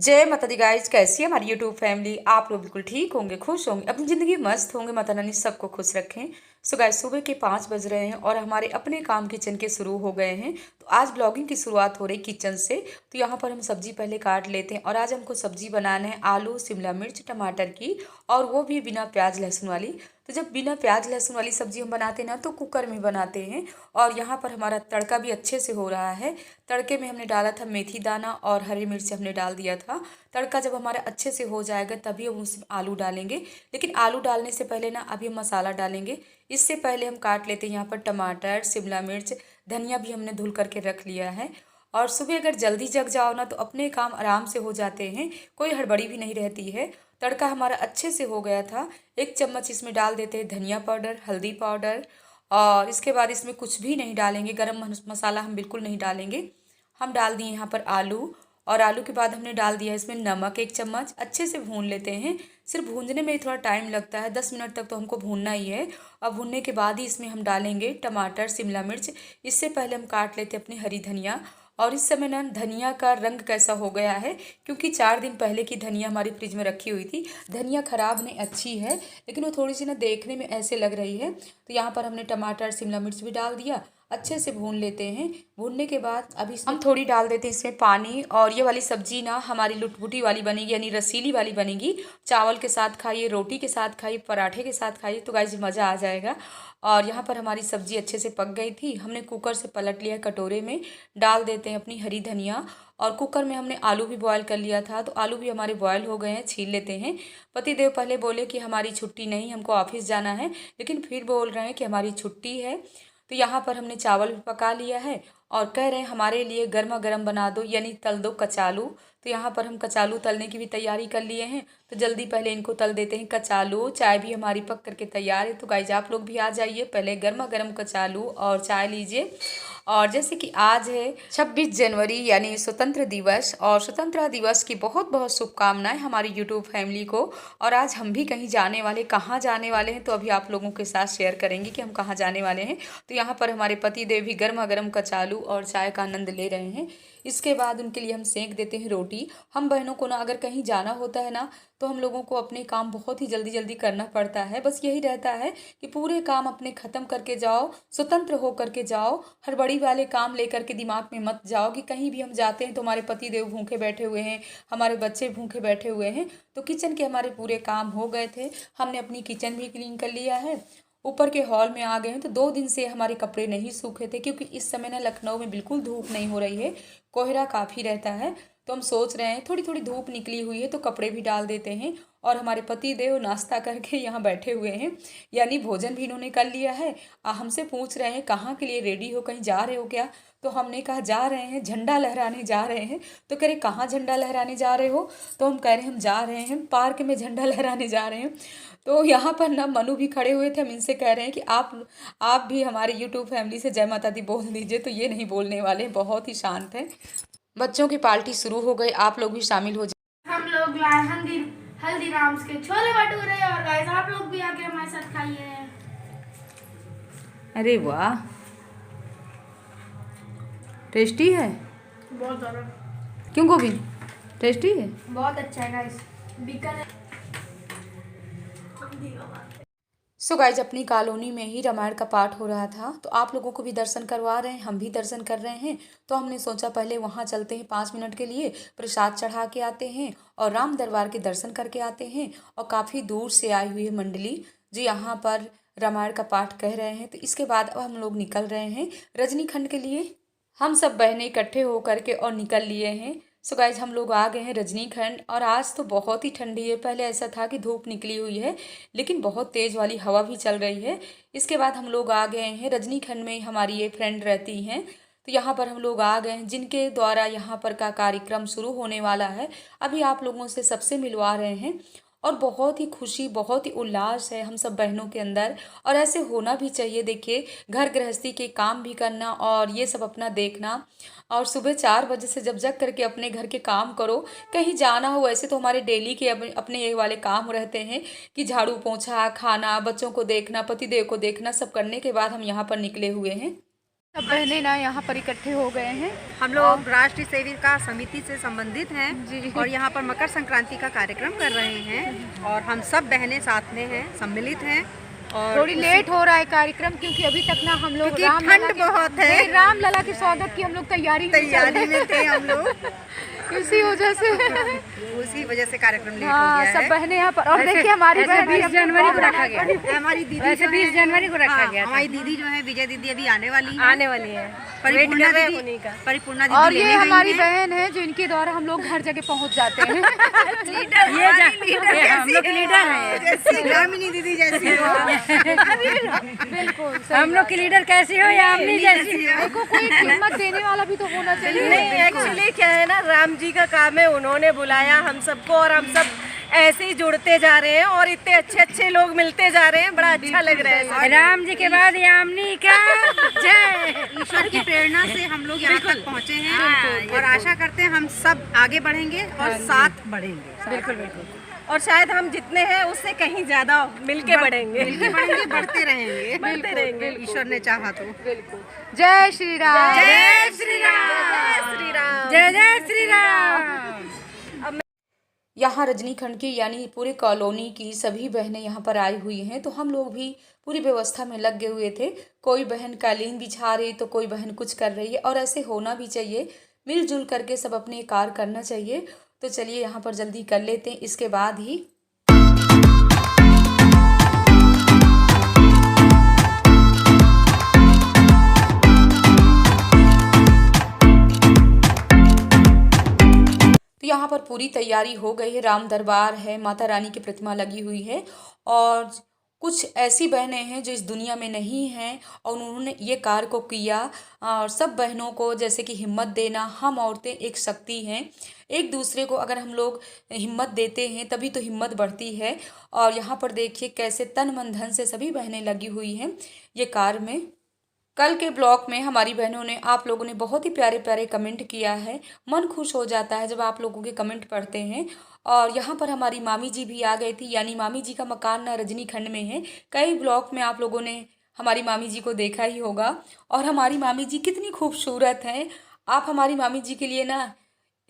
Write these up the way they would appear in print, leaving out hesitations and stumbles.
जय माता the guys, कैसी है हमारी यूट्यूब फैमिली। आप लोग बिल्कुल ठीक होंगे, खुश होंगे, अपनी ज़िंदगी मस्त होंगे। माता रानी सबको खुश रखें। सो गाइज, सुबह के 5 बज रहे हैं और हमारे अपने काम किचन के शुरू हो गए हैं। तो आज ब्लॉगिंग की शुरुआत हो रही किचन से। तो यहाँ पर हम सब्जी पहले काट लेते हैं और आज हमको सब्जी बनाना है आलू शिमला मिर्च टमाटर की, और वो भी बिना प्याज लहसुन वाली। तो जब बिना प्याज लहसुन वाली सब्जी हम बनाते हैं ना, तो कुकर में बनाते हैं। और यहाँ पर हमारा तड़का भी अच्छे से हो रहा है। तड़के में हमने डाला था मेथी दाना और हरी मिर्च हमने डाल दिया था। तड़का जब हमारा अच्छे से हो जाएगा तभी हम उसमें आलू डालेंगे। लेकिन आलू डालने से पहले ना अभी हम मसाला डालेंगे। इससे पहले हम काट लेते हैं यहाँ पर टमाटर शिमला मिर्च, धनिया भी हमने धुल करके रख लिया है। और सुबह अगर जल्दी जग जाओ ना तो अपने काम आराम से हो जाते हैं, कोई हड़बड़ी भी नहीं रहती है। तड़का हमारा अच्छे से हो गया था। 1 चम्मच इसमें डाल देते हैं धनिया पाउडर, हल्दी पाउडर, और इसके बाद इसमें कुछ भी नहीं डालेंगे। गरम मसाला हम बिल्कुल नहीं डालेंगे। हम डाल दिए यहाँ पर आलू, और आलू के बाद हमने डाल दिया इसमें नमक 1 चम्मच। अच्छे से भून लेते हैं। सिर्फ भूनने में ही थोड़ा टाइम लगता है, 10 मिनट तक तो हमको भूनना ही है। और भूनने के बाद ही इसमें हम डालेंगे टमाटर शिमला मिर्च। इससे पहले हम काट लेते अपनी हरी धनिया। और इस समय ना धनिया का रंग कैसा हो गया है, क्योंकि 4 दिन पहले की धनिया हमारी फ्रिज में रखी हुई थी। धनिया खराब नहीं, अच्छी है, लेकिन वो थोड़ी सी ना देखने में ऐसे लग रही है। तो यहाँ पर हमने टमाटर शिमला मिर्च भी डाल दिया। अच्छे से भून लेते हैं। भूनने के बाद अभी हम थोड़ी डाल देते हैं इसमें पानी। और ये वाली सब्जी ना हमारी लुटपुटी वाली बनेगी, यानी रसीली वाली बनेगी। चावल के साथ खाइए, रोटी के साथ खाइए, पराठे के साथ खाइए, तो गाइस मज़ा आ जाएगा। और यहाँ पर हमारी सब्जी अच्छे से पक गई थी। हमने कुकर से पलट लिया, कटोरे में डाल देते हैं अपनी हरी धनिया। और कुकर में हमने आलू भी बॉयल कर लिया था, तो आलू भी हमारे बॉयल हो गए हैं, छील लेते हैं। पतिदेव पहले बोले कि हमारी छुट्टी नहीं, हमको ऑफिस जाना है, लेकिन फिर बोल रहे हैं कि हमारी छुट्टी है। तो यहाँ पर हमने चावल भी पका लिया है और कह रहे हैं हमारे लिए गर्मा गर्म बना दो, यानी तल दो कचालू। तो यहाँ पर हम कचालू तलने की भी तैयारी कर लिए हैं। तो जल्दी पहले इनको तल देते हैं कचालू। चाय भी हमारी पक करके तैयार है। तो गाइज आप लोग भी आ जाइए, पहले गर्मा गर्म कचालू और चाय लीजिए। और जैसे कि आज है 26 जनवरी यानी स्वतंत्र दिवस, और स्वतंत्रता दिवस की बहुत बहुत शुभकामनाएं हमारी यूट्यूब फैमिली को। और आज हम भी कहीं जाने वाले, कहाँ जाने वाले हैं तो अभी आप लोगों के साथ शेयर करेंगे कि हम कहाँ जाने वाले हैं। तो यहाँ पर हमारे पति देव भी गर्मा गर्म कचालू और चाय का आनंद ले रहे हैं। इसके बाद उनके लिए हम सेंक देते हैं रोटी। हम बहनों को ना अगर कहीं जाना होता है ना, तो हम लोगों को अपने काम बहुत ही जल्दी जल्दी करना पड़ता है। बस यही रहता है कि पूरे काम अपने ख़त्म करके जाओ, स्वतंत्र हो करके जाओ। हड़बड़ी वाले काम लेकर के दिमाग में मत जाओ कि कहीं भी हम जाते हैं तो हमारे पति देव भूखे बैठे हुए हैं, हमारे बच्चे भूखे बैठे हुए हैं। तो किचन के हमारे पूरे काम हो गए थे। हमने अपनी किचन भी क्लीन कर लिया है। ऊपर के हॉल में आ गए हैं। तो 2 दिन से हमारे कपड़े नहीं सूखे थे, क्योंकि इस समय ना लखनऊ में बिल्कुल धूप नहीं हो रही है, कोहरा काफ़ी रहता है। तो हम सोच रहे हैं थोड़ी थोड़ी धूप निकली हुई है तो कपड़े भी डाल देते हैं। और हमारे पति देव नाश्ता करके यहाँ बैठे हुए हैं, यानी भोजन भी इन्होंने कर लिया है। हमसे पूछ रहे हैं कहाँ के लिए रेडी हो, कहीं जा रहे हो क्या। तो हमने कहा जा रहे हैं, झंडा लहराने जा रहे हैं। तो कह रहे कहाँ झंडा लहराने जा रहे हो। तो हम कह रहे हैं हम जा रहे हैं पार्क में झंडा लहराने जा रहे हैं। तो यहाँ पर ना मनु भी खड़े हुए थे। हम इनसे कह रहे हैं कि आप भी हमारे यूट्यूब फैमिली से जय माता दी बोल दीजिए। तो ये नहीं बोलने वाले, बहुत ही शांत हैं। बच्चों की पार्टी शुरू हो गई, आप लोग भी शामिल हो जाए। हम लोग लाए हल्दीराम्स के छोले भटूरे, और गाइस आप लोग भी आके हमारे साथ खाइए। अरे वाह, टेस्टी है बहुत ज़्यादा। क्यों गोविंद, टेस्टी है, बहुत अच्छा है गाइस। बीकानेर सो गाइज अपनी कॉलोनी में ही रामायण का पाठ हो रहा था, तो आप लोगों को भी दर्शन करवा रहे हैं, हम भी दर्शन कर रहे हैं। तो हमने सोचा पहले वहाँ चलते हैं, 5 मिनट के लिए प्रसाद चढ़ा के आते हैं और राम दरबार के दर्शन करके आते हैं। और काफ़ी दूर से आई हुई है मंडली जो यहाँ पर रामायण का पाठ कह रहे हैं। तो इसके बाद अब हम लोग निकल रहे हैं रजनीखंड के लिए। हम सब बहनें इकट्ठे होकर के और निकल लिए हैं। सो गाइज हम लोग आ गए हैं रजनीखंड, और आज तो बहुत ही ठंडी है। पहले ऐसा था कि धूप निकली हुई है, लेकिन बहुत तेज़ वाली हवा भी चल रही है। इसके बाद हम लोग आ गए हैं रजनीखंड में, हमारी ये फ्रेंड रहती हैं। तो यहाँ पर हम लोग आ गए हैं, जिनके द्वारा यहाँ पर का कार्यक्रम शुरू होने वाला है। अभी आप लोगों से सबसे मिलवा रहे हैं। और बहुत ही खुशी, बहुत ही उल्लास है हम सब बहनों के अंदर, और ऐसे होना भी चाहिए। देखिए, घर गृहस्थी के काम भी करना और ये सब अपना देखना, और सुबह 4 बजे से जब जग करके अपने घर के काम करो, कहीं जाना हो। वैसे तो हमारे डेली के अपने ये वाले काम रहते हैं कि झाड़ू पोंछा, खाना, बच्चों को देखना, पतिदेव को देखना, सब करने के बाद हम यहाँ पर निकले हुए हैं। सब बहनें ना यहाँ पर इकट्ठे हो गए हैं। हम लोग राष्ट्रीय सेविका समिति से संबंधित हैं जी। और यहाँ पर मकर संक्रांति का कार्यक्रम कर रहे हैं और हम सब बहनें साथ में हैं, सम्मिलित हैं। और थोड़ी लेट हो रहा है कार्यक्रम क्योंकि अभी तक ना हम लोग ठंड बहुत है, रामलला के स्वागत की हम लोग तैयारी में थे हम लोग इसी वजह से उसी वजह से कार्यक्रम लेट हो हाँ, गया सब है। बहनें यहाँ पर। और देखिए हमारी बहन 20 जनवरी को रखा गया, हमारी दीदी वैसे 20 जनवरी को रखा गया था। हमारी दीदी जो है विजय दीदी अभी आने वाली है, परिपूर्णा दीदी परिपूर्णा और दीदी ये लेने हमारी गई हैं। बहन है जो इनके द्वारा हम लोग हर जगह पहुँच जाते हैं। ये हम लोग लीडर है, जैसी ग्रामीणी दीदी जैसी बिल्कुल हम लोग की लीडर कैसी हो या हमनी जैसी हो। देखो कोई हिम्मत देने वाला भी तो होना चाहिए। नहीं, एक्चुअली क्या है ना, राम जी का काम है, उन्होंने बुलाया हम सबको और हम सब ऐसे ही जुड़ते जा रहे हैं और इतने अच्छे अच्छे लोग मिलते जा रहे हैं, बड़ा अच्छा लग रहा है। राम जी के बाद यामिनी का जय। ईश्वर की प्रेरणा से हम लोग यहाँ तक पहुँचे हैं और आशा करते हैं हम सब आगे बढ़ेंगे और साथ बढ़ेंगे। बिल्कुल बिल्कुल, और शायद हम जितने हैं उससे कहीं ज्यादा मिलके बढ़ेंगे, बढ़ते रहेंगे ईश्वर ने चाहा तो। जय श्री राम, जय श्री राम, जय श्री राम, जय जय श्री राम। यहाँ रजनीखंड की यानी पूरे कॉलोनी की सभी बहनें यहाँ पर आई हुई हैं, तो हम लोग भी पूरी व्यवस्था में लगे हुए थे। कोई बहन कालीन बिछा रही तो कोई बहन कुछ कर रही है और ऐसे होना भी चाहिए, मिलजुल करके सब अपने कार्य करना चाहिए। तो चलिए यहाँ पर जल्दी कर लेते हैं, इसके बाद ही तो यहाँ पर पूरी तैयारी हो गई है। राम दरबार है, माता रानी की प्रतिमा लगी हुई है और कुछ ऐसी बहनें हैं जो इस दुनिया में नहीं हैं और उन्होंने ये कार्य को किया। और सब बहनों को जैसे कि हिम्मत देना, हम औरतें एक शक्ति हैं, एक दूसरे को अगर हम लोग हिम्मत देते हैं तभी तो हिम्मत बढ़ती है। और यहाँ पर देखिए कैसे तन मन धन से सभी बहनें लगी हुई हैं ये कार्य में। कल के ब्लॉग में हमारी बहनों ने, आप लोगों ने बहुत ही प्यारे प्यारे कमेंट किया है, मन खुश हो जाता है जब आप लोगों के कमेंट पढ़ते हैं। और यहाँ पर हमारी मामी जी भी आ गई थी, यानी मामी जी का मकान ना रजनीखंड में है। कई ब्लॉग में आप लोगों ने हमारी मामी जी को देखा ही होगा और हमारी मामी जी कितनी खूबसूरत हैं। आप हमारी मामी जी के लिए ना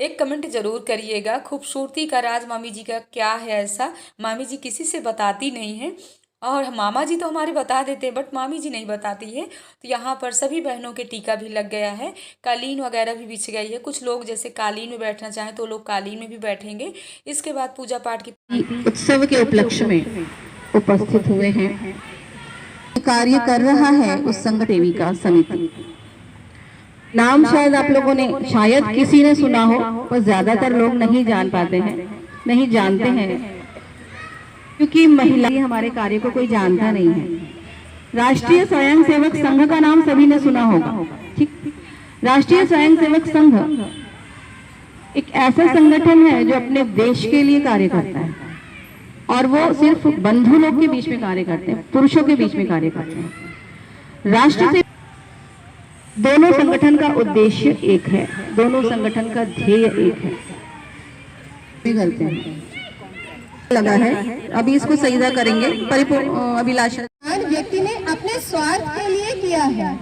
एक कमेंट ज़रूर करिएगा, खूबसूरती का राज मामी जी का क्या है ऐसा। मामी जी किसी से बताती नहीं है और मामा जी तो हमारे बता देते हैं बट मामी जी नहीं बताती है। तो यहाँ पर सभी बहनों के टीका भी लग गया है, कालीन वगैरह भी बिछ गई है। कुछ लोग जैसे कालीन में बैठना चाहें तो लोग कालीन में भी बैठेंगे। इसके बाद पूजा पाठ की उत्सव के उपलक्ष्य में उपस्थित हुए हैं। कार्य कर रहा है उस संघ सेविका समिति। नाम शायद आप लोगों ने, शायद किसी ने सुना हो, पर ज्यादातर लोग नहीं जान पाते हैं, नहीं जानते हैं, क्योंकि महिला हमारे कार्य को कोई जानता नहीं है। राष्ट्रीय स्वयंसेवक संघ का नाम सभी ने सुना होगा, ठीक। राष्ट्रीय स्वयंसेवक संघ एक ऐसा संगठन है जो अपने देश के लिए कार्य करता है और वो सिर्फ बंधु लोग के बीच में कार्य करते हैं, पुरुषों के बीच में कार्य करते हैं। राष्ट्र से दोनों संगठन का उद्देश्य एक है, दोनों संगठन का ध्येय एक है। करते हैं लगा है, अभी इसको सहीदा करेंगे। अभिलाषा व्यक्ति ने अपने स्वार्थ के लिए किया है।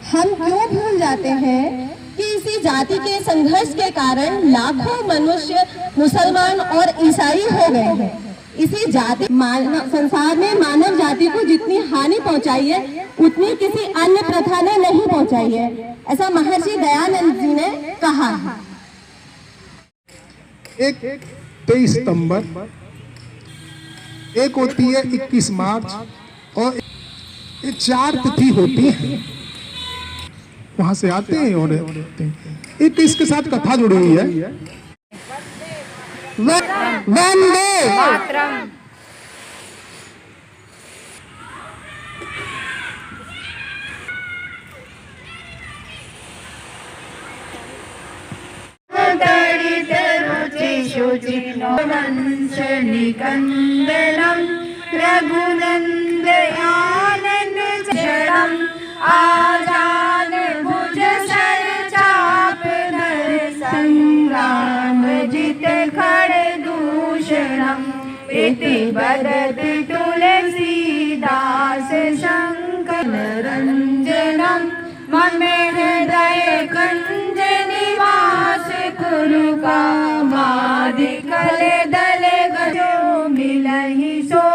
हम क्यों भूल जाते हैं कि इसी जाति के संघर्ष के कारण लाखों मनुष्य मुसलमान और ईसाई हो गए हैं। इसी जाति संसार में मानव जाति को जितनी हानि पहुंचाई है उतनी किसी अन्य प्रथा ने नहीं पहुंचाई है, ऐसा महर्षि दयानंद जी ने कहा है। एक 23 सितंबर, एक होती है 21 मार्च और ये 4 तिथि होती है, वहां से आते हैं और एक इसके साथ कथा जुड़ी हुई है। वंदे मातरम। आजान भुज सर चाप धर संग्राम जित खड़ दूषणम इति बदत तुलसीदास शंकर रंजनम मन में हृदय कुंज निवास गुरु का मादि कले दले गजो मिलहि सो।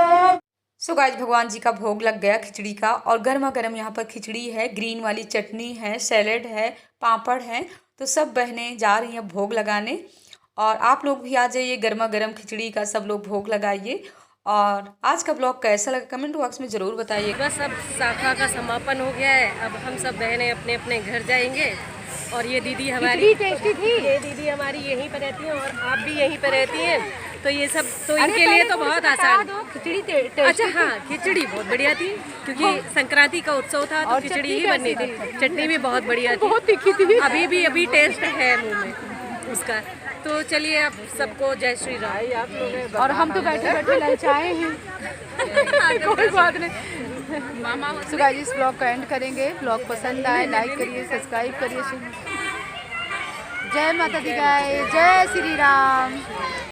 सो गाइस भगवान जी का भोग लग गया खिचड़ी का, और गर्मा गर्म यहाँ पर खिचड़ी है, ग्रीन वाली चटनी है, सैलेड है, पापड़ है। तो सब बहनें जा रही हैं भोग लगाने, और आप लोग भी आ जाइए गर्मा गर्म खिचड़ी का सब लोग भोग लगाइए। और आज का ब्लॉग कैसा लगा कमेंट बॉक्स में ज़रूर बताइएगा। बस अब शाखा का समापन हो गया है, अब हम सब बहनें अपने अपने घर जाएंगे। और ये दीदी हमारी टेस्टी थी, ये दीदी हमारी यहीं पर रहती हैं और आप भी यहीं पर रहती हैं, तो ये सब तो इनके लिए तो बहुत आसान। खिचड़ी अच्छा हाँ, खिचड़ी बहुत बढ़िया थी क्योंकि संक्रांति का उत्सव था तो खिचड़ी ही बननी थी। चटनी भी बहुत बढ़िया थी, बहुत तीखी थी, अभी टेस्ट है मुंह में उसका। तो चलिए अब सबको जय श्री राम। आप लोग और हम तो बैठे बैठे ललचाए हैं। कोई बात नहीं। सो गाइस इस ब्लॉग का एंड करेंगे। ब्लॉग पसंद आए लाइक करिए, सब्सक्राइब करिए। जय माता दी गाइस, जय श्री राम।